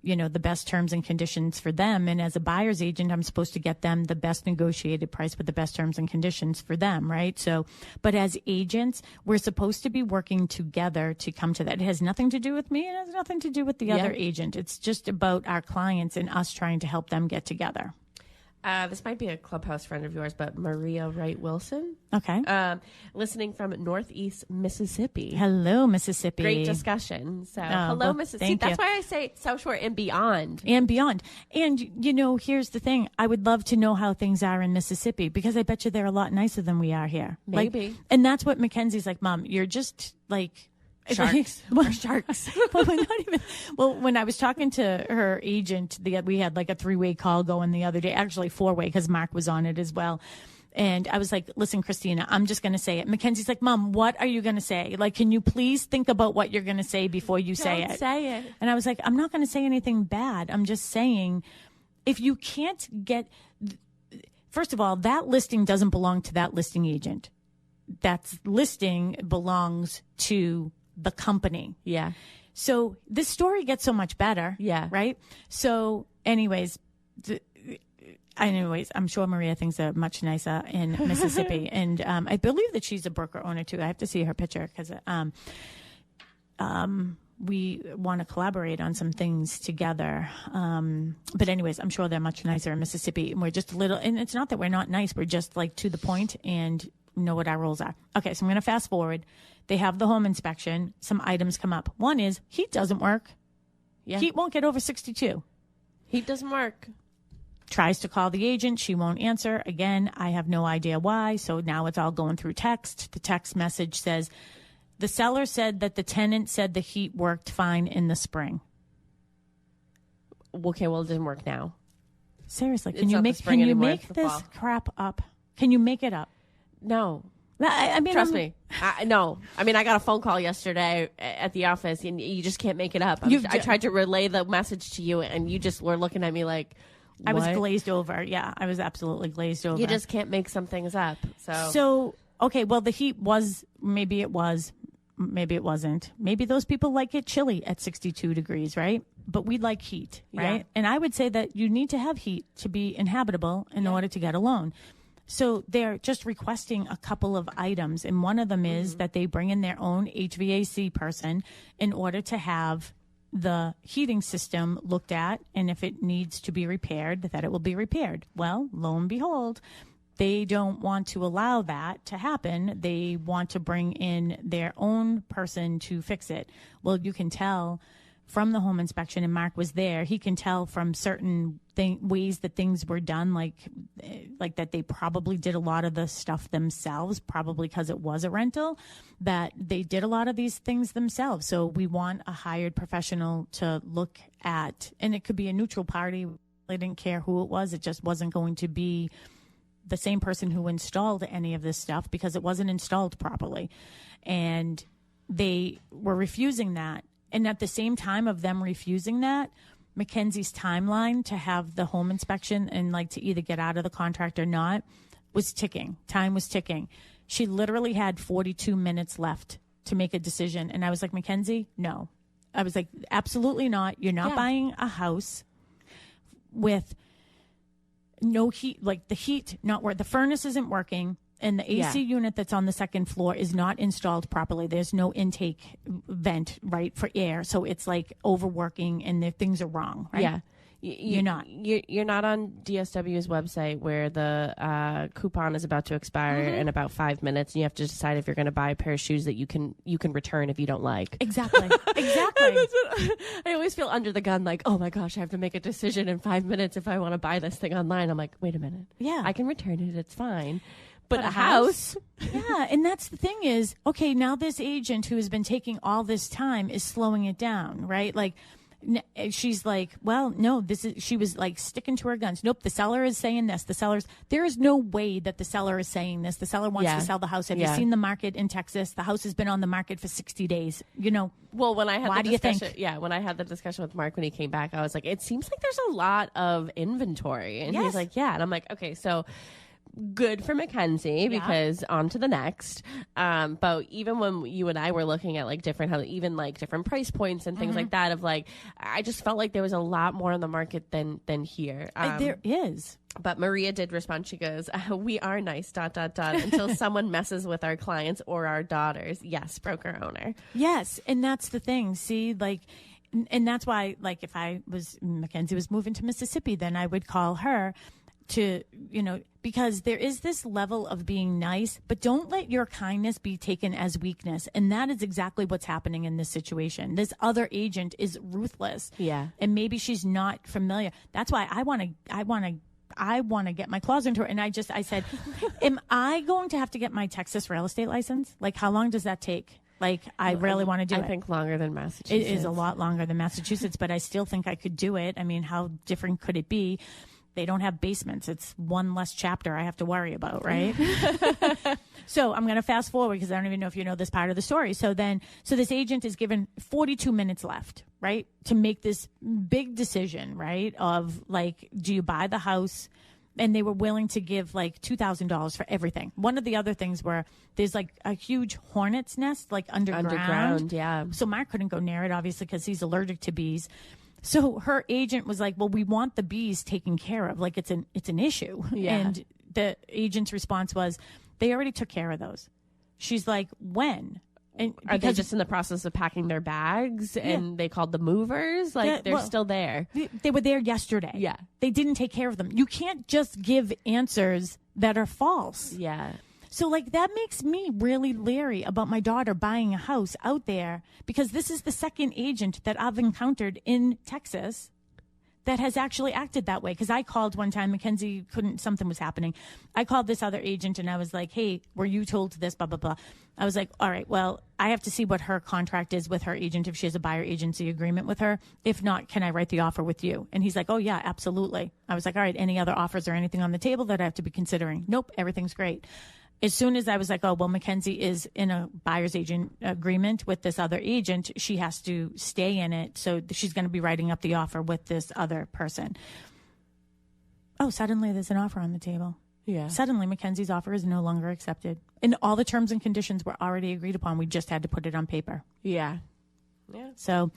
the best terms and conditions for them. And as a buyer's agent, I'm supposed to get them the best negotiated price with the best terms and conditions for them, right? So, but as agents, we're supposed to be working together to come to that. It has nothing to do with me. It has nothing to do with the other agent. It's just about our clients and us trying to help them get together. This might be a Clubhouse friend of yours, but Maria Wright Wilson. Okay. Listening from Northeast Mississippi. Hello, Mississippi. Great discussion. So, hello, Mississippi. That's why I say South Shore and beyond. And beyond. And, here's the thing. I would love to know how things are in Mississippi because I bet you they're a lot nicer than we are here. Maybe. And that's what Mackenzie's like, Mom, you're just sharks. We're sharks. When I was talking to her agent, we had a 3-way call going the other day, actually 4-way because Mark was on it as well. And I was like, listen, Christina, I'm just going to say it. Mackenzie's like, Mom, what are you going to say? Can you please think about what you're going to say before you say it? Don't say it. And I was like, I'm not going to say anything bad. I'm just saying if you can't first of all, that listing doesn't belong to that listing agent. That listing belongs to the company. Yeah. So this story gets so much better. Yeah. Right. So anyways, I'm sure Maria thinks they're much nicer in Mississippi. And I believe that she's a broker owner too. I have to see her picture because we want to collaborate on some things together. But anyways, I'm sure they're much nicer in Mississippi. And we're just and it's not that we're not nice. We're just to the point and know what our roles are. Okay, so I'm going to fast forward. They have the home inspection. Some items come up. One is heat doesn't work. Yeah. Heat won't get over 62. Heat doesn't work. Tries to call the agent. She won't answer. Again, I have no idea why. So now it's all going through text. The text message says, the seller said that the tenant said the heat worked fine in the spring. Okay, well, it didn't work now. Seriously, can you make this crap up? Can you make it up? No. I mean, Trust me. No. I mean, I got a phone call yesterday at the office, and you just can't make it up. I tried to relay the message to you, and you just were looking at me like, what? I was glazed over. Yeah, I was absolutely glazed over. You just can't make some things up. So okay, well, the heat was, maybe it was, maybe it wasn't. Maybe those people like it chilly at 62 degrees, right? But we like heat, right? Yeah. And I would say that you need to have heat to be inhabitable in order to get a loan. So they're just requesting a couple of items, and one of them is that they bring in their own HVAC person in order to have the heating system looked at, and if it needs to be repaired, that it will be repaired. Well, lo and behold, they don't want to allow that to happen. They want to bring in their own person to fix it. Well, you can tell from the home inspection, and Mark was there, he can tell from certain ways that things were done, like that they probably did a lot of the stuff themselves, probably because it was a rental, that they did a lot of these things themselves. So we want a hired professional to look at, and it could be a neutral party. They didn't care who it was. It just wasn't going to be the same person who installed any of this stuff because it wasn't installed properly. And they were refusing that. And at the same time of them refusing that, Mackenzie's timeline to have the home inspection and like to either get out of the contract or not was ticking. Time was ticking. She literally had 42 minutes left to make a decision. And I was like, Mackenzie, no. I was like, absolutely not. You're not buying a house with no heat, like the heat not where the furnace isn't working. And the AC unit that's on the second floor is not installed properly. There's no intake vent, right, for air. So it's like overworking and the things are wrong, right? Yeah. You're not. You're not on DSW's website where the coupon is about to expire in about 5 minutes, and you have to decide if you're going to buy a pair of shoes that you can return if you don't like. Exactly. Exactly. I always feel under the gun, like, oh my gosh, I have to make a decision in 5 minutes if I want to buy this thing online. I'm like, wait a minute. Yeah. I can return it. It's fine. But a house. Yeah. And that's the thing is, okay, now this agent who has been taking all this time is slowing it down, right? Like, she's like, well, no, she was like sticking to her guns. Nope. The seller is saying this. There is no way that the seller is saying this. The seller wants to sell the house. Have you seen the market in Texas? The house has been on the market for 60 days. You know, well, when I had why the do you discussion, think? When I had the discussion with Mark when he came back, I was like, it seems like there's a lot of inventory. And he's like, yeah. And I'm like, okay, so good for Mackenzie because on to the next. But even when you and I were looking at like different price points and things like that, of like, I just felt like there was a lot more on the market than here. There is. But Maria did respond. She goes, we are nice, ... until someone messes with our clients or our daughters. Yes, broker owner. Yes. And that's the thing. See, like, and that's why, like, if Mackenzie was moving to Mississippi, then I would call her to, because there is this level of being nice, but don't let your kindness be taken as weakness. And that is exactly what's happening in this situation. This other agent is ruthless. Yeah. And maybe she's not familiar. That's why I want to get my claws into her. And I said, am I going to have to get my Texas real estate license? Like, how long does that take? Like, I really want to do it. I think longer than Massachusetts. It is a lot longer than Massachusetts, but I still think I could do it. I mean, how different could it be? They don't have basements. It's one less chapter I have to worry about, right? So I'm going to fast forward because I don't even know if you know this part of the story. So this agent is given 42 minutes left, right, to make this big decision, right, of like, do you buy the house? And they were willing to give like $2,000 for everything. One of the other things were there's like a huge hornet's nest, like underground. Yeah. So Mark couldn't go near it, obviously, because he's allergic to bees. So her agent was like, well, we want the bees taken care of. Like, it's an issue. Yeah. And the agent's response was, they already took care of those. She's like, when? And are they just in the process of packing their bags and they called the movers? Like, they're still there. They were there yesterday. Yeah. They didn't take care of them. You can't just give answers that are false. Yeah. So, like, that makes me really leery about my daughter buying a house out there, because this is the second agent that I've encountered in Texas that has actually acted that way. Because I called one time, Mackenzie something was happening. I called this other agent and I was like, hey, were you told this, blah, blah, blah. I was like, all right, well, I have to see what her contract is with her agent, if she has a buyer agency agreement with her. If not, can I write the offer with you? And he's like, oh, yeah, absolutely. I was like, all right, any other offers or anything on the table that I have to be considering? Nope, everything's great. as soon as I was like, oh, well, Mackenzie is in a buyer's agent agreement with this other agent, she has to stay in it. So she's going to be writing up the offer with this other person. Oh, suddenly there's an offer on the table. Yeah. Suddenly Mackenzie's offer is no longer accepted. And all the terms and conditions were already agreed upon. We just had to put it on paper. Yeah. Yeah. So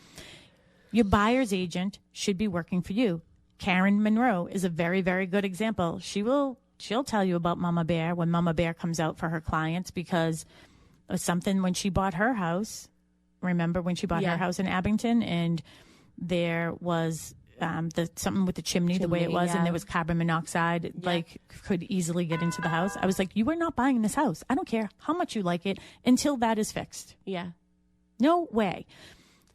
your buyer's agent should be working for you. Karen Monroe is a very, very good example. She'll tell you about Mama Bear when Mama Bear comes out for her clients, because of something when she bought her house. Remember when she bought her house in Abington, and there was something with the chimney the way it was, and there was carbon monoxide, like could easily get into the house. I was like, you are not buying this house. I don't care how much you like it until that is fixed. Yeah. No way.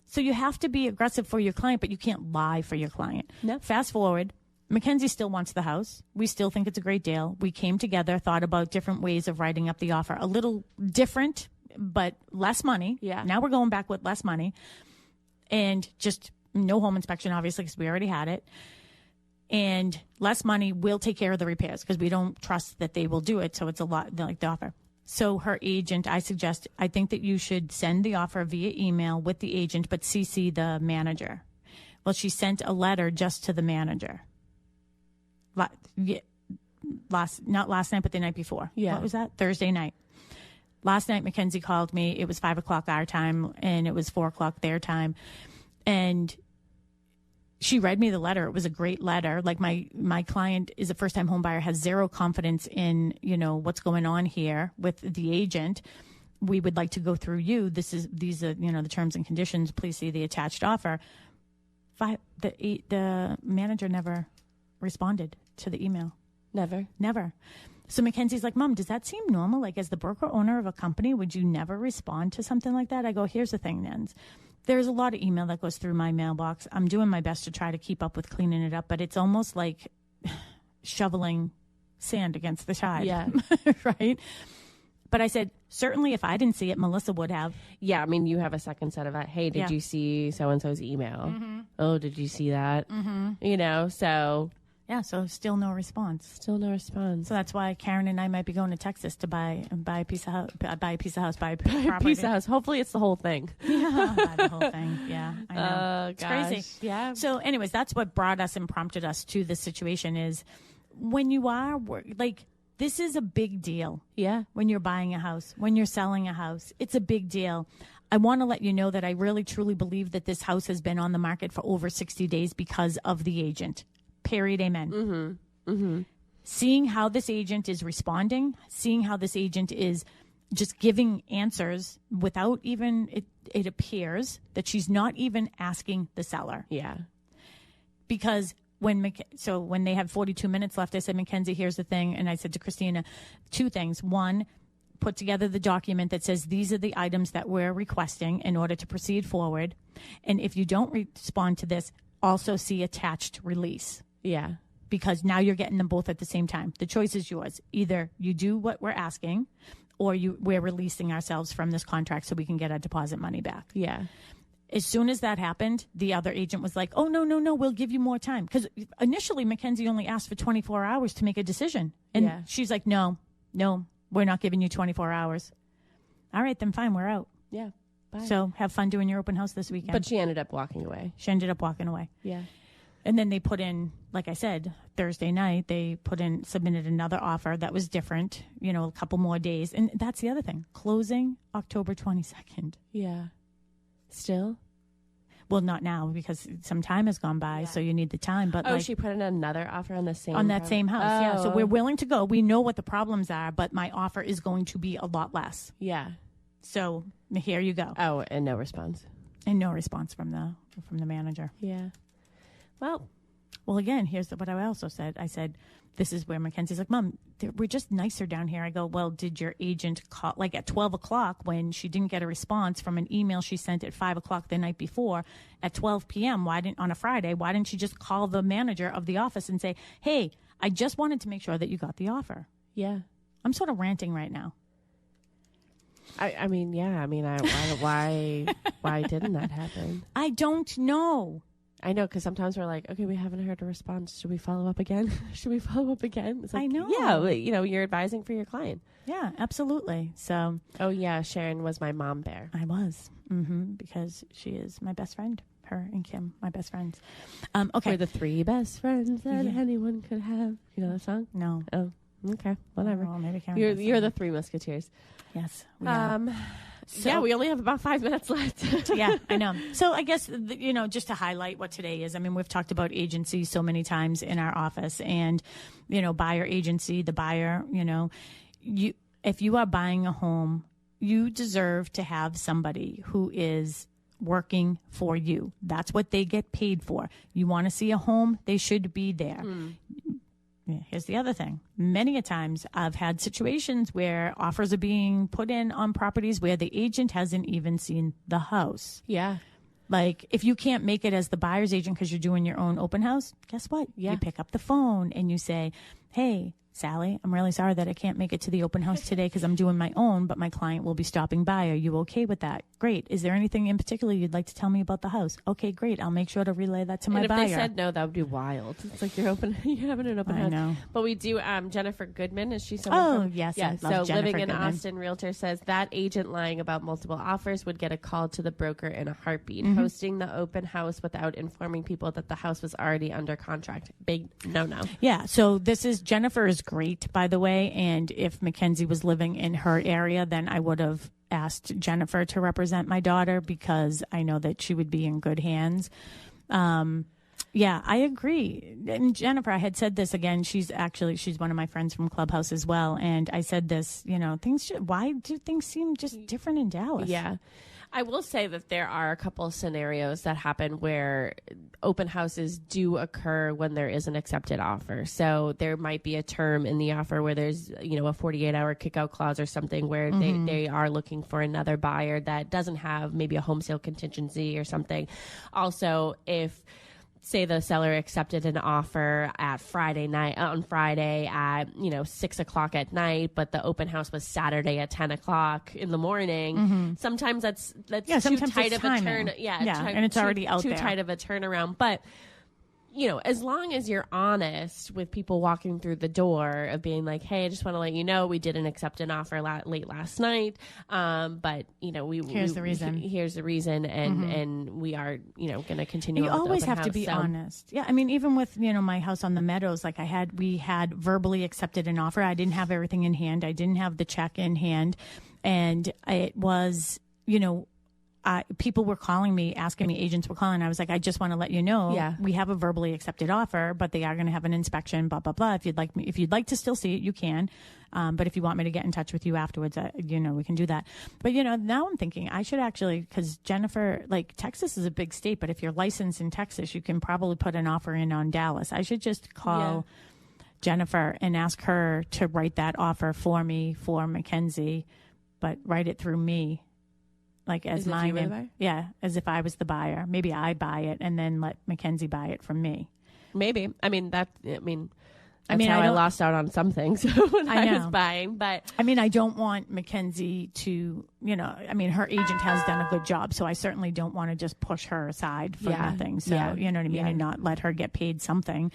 So you have to be aggressive for your client, but you can't lie for your client. No. Fast forward, Mackenzie still wants the house. We still think it's a great deal. We came together, thought about different ways of writing up the offer. A little different, but less money. Yeah. Now we're going back with less money. And just no home inspection, obviously, because we already had it. And less money will take care of the repairs because we don't trust that they will do it. So it's a lot like the offer. So her agent, I think that you should send the offer via email with the agent, but CC the manager. Well, she sent a letter just to the manager. Not last night, but the night before. Yeah. What was that? Thursday night. Last night, Mackenzie called me. It was 5 o'clock our time, and it was 4 o'clock their time. And she read me the letter. It was a great letter. Like my client is a first-time home buyer, has zero confidence in, what's going on here with the agent. We would like to go through you. These are, the terms and conditions. Please see the attached offer. The manager never responded to the email. Never. So Mackenzie's like, Mom, does that seem normal? Like, as the broker owner of a company, would you never respond to something like that? I go, here's the thing, Nens. There's a lot of email that goes through my mailbox. I'm doing my best to try to keep up with cleaning it up, but it's almost like shoveling sand against the tide. Yeah. Right? But I said, certainly if I didn't see it, Melissa would have. Yeah, I mean, you have a second set of, hey, did you see so-and-so's email? Mm-hmm. Oh, did you see that? Mm-hmm. So... Yeah, so still no response. Still no response. So that's why Karen and I might be going to Texas to buy a piece of house, buy a piece of house. Hopefully it's the whole thing. Yeah, buy the whole thing. Yeah, I know. It's gosh. crazy. Yeah. So anyways, that's what brought us and prompted us to this situation is when you are, this is a big deal. Yeah. When you're buying a house, when you're selling a house, it's a big deal. I want to let you know that I really, truly believe that this house has been on the market for over 60 days because of the agent. Period. Amen. Mm-hmm. Mm-hmm. Seeing how this agent is responding, seeing how this agent is just giving answers without even, it appears that she's not even asking the seller. Yeah. Because when they have 42 minutes left, I said, Mackenzie, here's the thing. And I said to Christina, two things. One, put together the document that says these are the items that we're requesting in order to proceed forward. And if you don't respond to this, also see attached release. Yeah. Because now you're getting them both at the same time. The choice is yours. Either you do what we're asking or we're releasing ourselves from this contract so we can get our deposit money back. Yeah. As soon as that happened, the other agent was like, oh, no, we'll give you more time. Because initially, Mackenzie only asked for 24 hours to make a decision. And she's like, no, we're not giving you 24 hours. All right, then fine, we're out. Yeah. Bye. So have fun doing your open house this weekend. But she ended up walking away. Yeah. And then they put in, like I said, Thursday night, submitted another offer that was different, a couple more days. And that's the other thing. Closing October 22nd. Yeah. Still? Well, not now because some time has gone by, so you need the time. But she put in another offer on the same same house. Oh. Yeah. So we're willing to go. We know what the problems are, but my offer is going to be a lot less. Yeah. So here you go. Oh, and no response. And no response from the manager. Yeah. Well, again, here's what I also said. I said, this is where Mackenzie's like, Mom, we're just nicer down here. I go, well, did your agent call, like at 12 o'clock when she didn't get a response from an email she sent at 5 o'clock the night before at 12 p.m. On a Friday, why didn't she just call the manager of the office and say, hey, I just wanted to make sure that you got the offer? Yeah. I'm sort of ranting right now. Why didn't that happen? I don't know. I know, because sometimes we're like, okay, we haven't heard a response. Should we follow up again? Should we follow up again? It's like, I know. Yeah, you're advising for your client. Yeah, absolutely. So, oh yeah, Sharon was my mom bear. I was, because she is my best friend. Her and Kim, my best friends. Okay, we're the 3 best friends that anyone could have. You know that song? No. Oh, okay, whatever. Oh, maybe Karen. You're the 3 Musketeers. Yes. So, we only have about 5 minutes left. Yeah, I know. So I guess, just to highlight what today is, I mean, we've talked about agency so many times in our office, and, buyer agency, the buyer, if you are buying a home, you deserve to have somebody who is working for you. That's what they get paid for. You want to see a home, they should be there. Here's the other thing. Many a times I've had situations where offers are being put in on properties where the agent hasn't even seen the house. Yeah. Like, if you can't make it as the buyer's agent because you're doing your own open house, guess what? Yeah. You pick up the phone and you say, hey, Sally, I'm really sorry that I can't make it to the open house today because I'm doing my own, but my client will be stopping by. Are you okay with that? Great. Is there anything in particular you'd like to tell me about the house? Okay, great. I'll make sure to relay that to my buyer. And if they said no, that would be wild. It's like you're having an open house. I know. But we do, Jennifer Goodman, is she someone? Oh, yes. Yeah, I so love Jennifer Living in Goodman. Austin Realtor says that agent lying about multiple offers would get a call to the broker in a heartbeat. Hosting the open house without informing people that the house was already under contract. Big no-no. Yeah, so Jennifer is great, by the way, and if Mackenzie was living in her area, then I would have asked Jennifer to represent my daughter because I know that she would be in good hands. Yeah, I agree. And Jennifer, I had said this again. She's one of my friends from Clubhouse as well. And I said this, why do things seem just different in Dallas? Yeah. I will say that there are a couple of scenarios that happen where open houses do occur when there is an accepted offer. So there might be a term in the offer where there's, a 48-hour kickout clause or something where they are looking for another buyer that doesn't have maybe a home sale contingency or something. Also, if say the seller accepted an offer on Friday at 6 o'clock at night, but the open house was Saturday at 10 o'clock in the morning. Sometimes that's too tight of a turn. And it's already out there. Too tight of a turnaround. But as long as you're honest with people walking through the door of being like, hey, I just want to let you know we didn't accept an offer late last night, but here's the reason, and we are going to continue. You on always with the have to be honest. Yeah, I mean, even with my house on the Meadows, like we had verbally accepted an offer. I didn't have everything in hand. I didn't have the check in hand, and it was people were calling me, asking me, agents were calling. I was like, I just want to let you know, we have a verbally accepted offer, but they are going to have an inspection, blah, blah, blah. If you'd like to still see it, you can. But if you want me to get in touch with you afterwards, we can do that. But, now I'm thinking I should actually, because Jennifer, Texas is a big state, but if you're licensed in Texas, you can probably put an offer in on Dallas. I should just call Jennifer and ask her to write that offer for me, for Mackenzie, but write it through me. As my name, as if I was the buyer. Maybe I buy it and then let Mackenzie buy it from me. Maybe. That's how I lost out on some things when I was buying. But I don't want Mackenzie to, her agent has done a good job, so I certainly don't want to just push her aside for nothing. So you know what I mean, and not let her get paid something.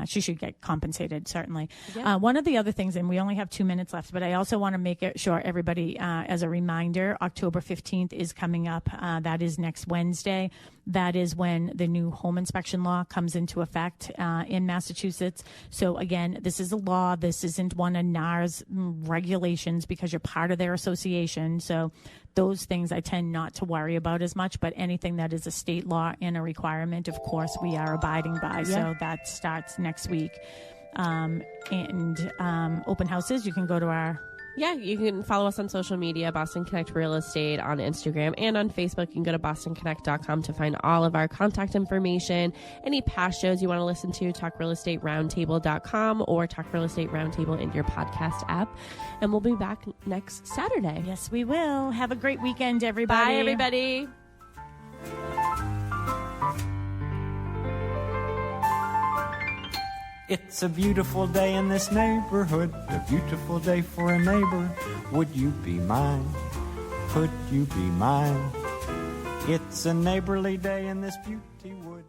She should get compensated, certainly. Yeah. One of the other things, and we only have 2 minutes left, but I also want to make it sure everybody, as a reminder, October 15th is coming up. That is next Wednesday. That is when the new home inspection law comes into effect in Massachusetts. So again, this is a law. This isn't one of NAR's regulations because you're part of their association. So those things I tend not to worry about as much, but anything that is a state law and a requirement, of course, we are abiding by. Yeah. So that starts next week. Open houses, you can go to our... Yeah, you can follow us on social media, Boston Connect Real Estate on Instagram and on Facebook. You can go to bostonconnect.com to find all of our contact information. Any past shows you want to listen to, talkrealestateroundtable.com or Talk Real Estate Roundtable in your podcast app. And we'll be back next Saturday. Yes, we will. Have a great weekend, everybody. Bye, everybody. It's a beautiful day in this neighborhood, a beautiful day for a neighbor. Would you be mine? Could you be mine? It's a neighborly day in this beauty wood.